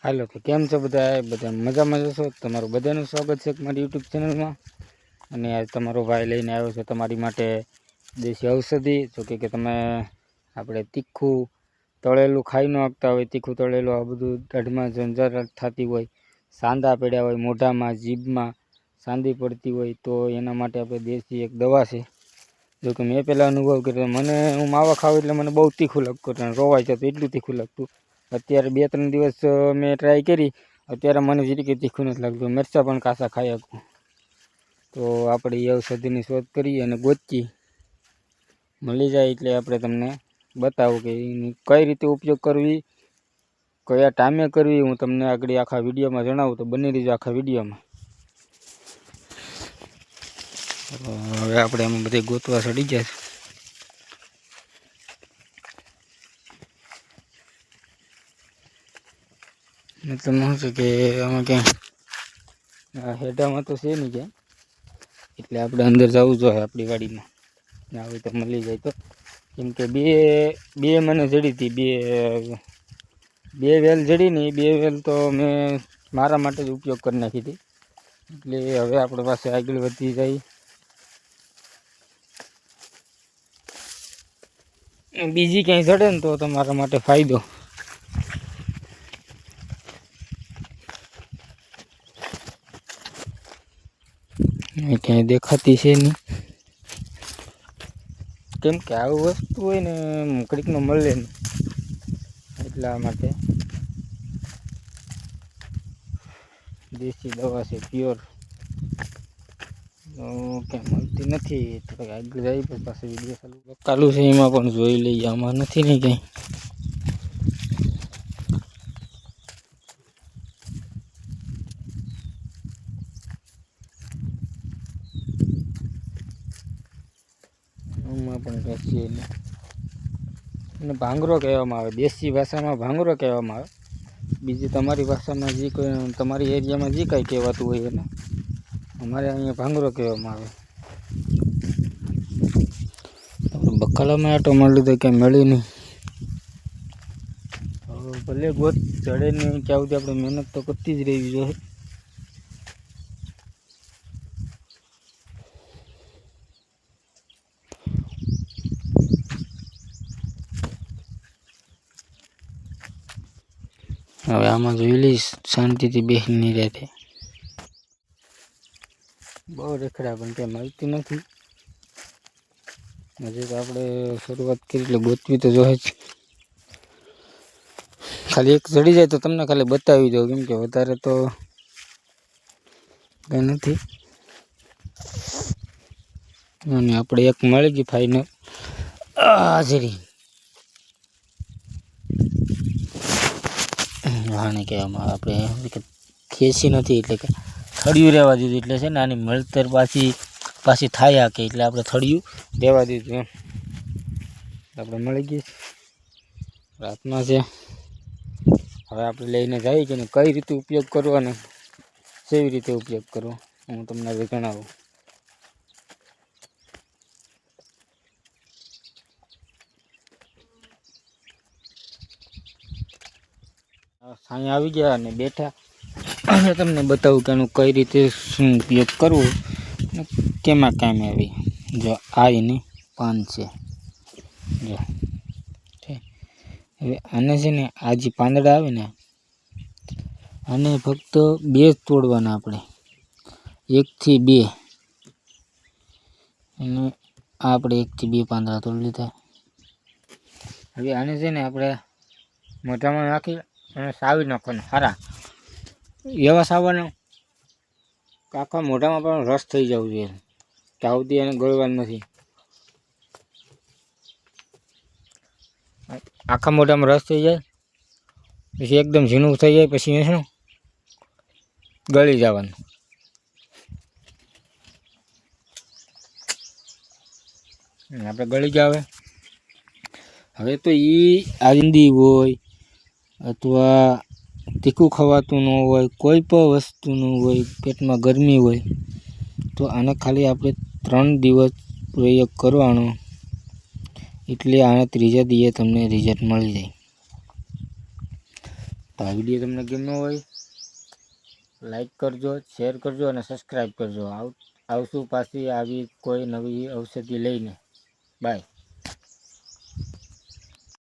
હાલો તો કેમ છો બધા મજામાં જશો। તમારું બધાનું સ્વાગત છે મારી યુટ્યુબ ચેનલમાં। અને આજ તમારો ભાઈ લઈને આવ્યો છે તમારી માટે દેશી ઔષધિ। જો કે તમે આપણે તીખું તળેલું ખાઈ ન શકતા હોય, તીખું તળેલું આ બધું દાઢમાં ઝંઝાટ થતી હોય, સાંધા પડ્યા હોય, મોઢામાં જીભમાં સાંધી પડતી હોય, તો એના માટે આપણે દેશી એક દવા છે। જો કે મેં પહેલાં અનુભવ કર્યો, હું માવા ખાવ એટલે મને બહુ તીખું લાગતું અને રોવાઈ જતું, એટલું તીખું લાગતું। અત્યારે 2-3 દિવસ મેં ટ્રાય કરી, અત્યારે મને જરીકે તીખું નથી લાગતું, મરચાં પણ કાચા ખાઈ શકું। તો આપણે એ ઔષધિની શોધ કરી અને ગોતી મળી જાય એટલે આપણે તમને બતાવું કે એની કઈ રીતે ઉપયોગ કરવી, કયા ટાઈમે કરવી, હું તમને આગળ આખા વિડીયોમાં જણાવું। તો બની રહીજો આખા વિડીયોમાં। હવે આપણે આમાં બધે ગોતવા ચડી ગયા છે। તમે શું છે કે આમાં ક્યાંય હેડામાં તો છે નહીં ક્યાંય, એટલે આપણે અંદર જવું જોઈએ આપણી વાડીમાં, આવી તો મળી જાય તો। કેમ કે બે મને જડી હતી, બે વેલ જડી ને, બે વેલ તો મેં મારા માટે જ ઉપયોગ કરી નાખી હતી। એટલે હવે આપણે પાસે આગળ વધી જાય, બીજી ક્યાંય જડે ને તો તમારા માટે ફાયદો। ક્યાંય દેખાતી છે નહીં, કેમ કે આવું વસ્તુ હોય ને ઘડીકમાં મળે નહીં, એટલા માટે દેશી દવા છે પ્યોર, ક્યાંય મળતી નથી। તો આગળ જાય તો પાસે વિડીયો ચાલુ છે, એમાં પણ જોઈ લઈએ, આમાં નથી ને ક્યાંય। આમાં પણ કઈ છે એને ભાંગરો કહેવામાં આવે, દેશી ભાષામાં ભાંગરો કહેવામાં આવે। બીજી તમારી ભાષામાં જે કોઈ, તમારી એરિયામાં જે કાંઈ કહેવાતું હોય એને અમારે અહીંયા ભાંગરો કહેવામાં આવે। બકાલામાં આટો મળી તો ક્યાંય મળી નહીં, ભલે ગોત ચડે નહીં ત્યાં સુધી આપણે મહેનત તો કરતી જ રહેવી જોઈએ। હવે આમાં જોઈ લઈશ શાંતિથી બેસીને રહેતે, બહુ રેખડા પણ ક્યાંય મળતી નથી। હજી તો આપણે શરૂઆત કરી એટલે ગોતવી તો જોઈએ જ। ખાલી એક ચડી જાય તો તમને ખાલી બતાવી દઉં, કેમ કે વધારે તો કંઈ નથી। અને આપણે એક મળી ગઈ ફાઇનલ હાજરી, આને કહેવામાં આવે આપણે ખેંચી નથી, એટલે કે થળિયું રહેવા દીધું, એટલે છે ને આની મળતર પાછી થાય કે એટલે આપણે થળિયું રહેવા દીધું એમ। આપણે મળી ગઈ રાતમાં છે, હવે આપણે લઈને જઈએ કે કઈ રીતે ઉપયોગ કરવો અને કેવી રીતે ઉપયોગ કરવો હું તમને હવે જણાવું। સાંઈ આવી ગયા અને બેઠા, હવે તમને બતાવું કે એનું કઈ રીતે શું ઉપયોગ કરવો ને કેમાં કામ આવે। જો આ એની પાન છે, જો હવે આને છે ને આ જે પાંદડા આવે ને આને ફક્ત 2 જ તોડવાના આપણે, 1 થી 2, અને આપણે 1 થી 2 પાંદડા તોડી લીધા। હવે આને છે ને આપણે મોઢામાં નાખી અને સાવી નાખવાના સારા એવા સાવવાના કે આખા મોઢામાં પણ રસ થઈ જવું જોઈએ, ત્યાં સુધી એને ગળવાનું નથી। આખા મોઢામાં રસ થઈ જાય પછી એકદમ ઝીણું થઈ જાય, પછી શું ગળી જવાનું। આપણે ગળી જાવે, હવે તો એ આંદી હોય અથવા તીખું ખવાતું ન હોય, કોઈ પણ વસ્તુનું હોય, પેટમાં ગરમી હોય, તો આને ખાલી આપણે 3 દિવસ પ્રયોગ કરવાનો, એટલે આને ત્રીજા દિવસે તમને રિઝલ્ટ મળી જાય। તો આ વિડીયો તમને ગમ્યો હોય લાઈક કરજો, શેર કરજો અને સબસ્ક્રાઈબ કરજો. આવશું પાછી આવી કોઈ નવી ઔષધિ લઈને. બાય.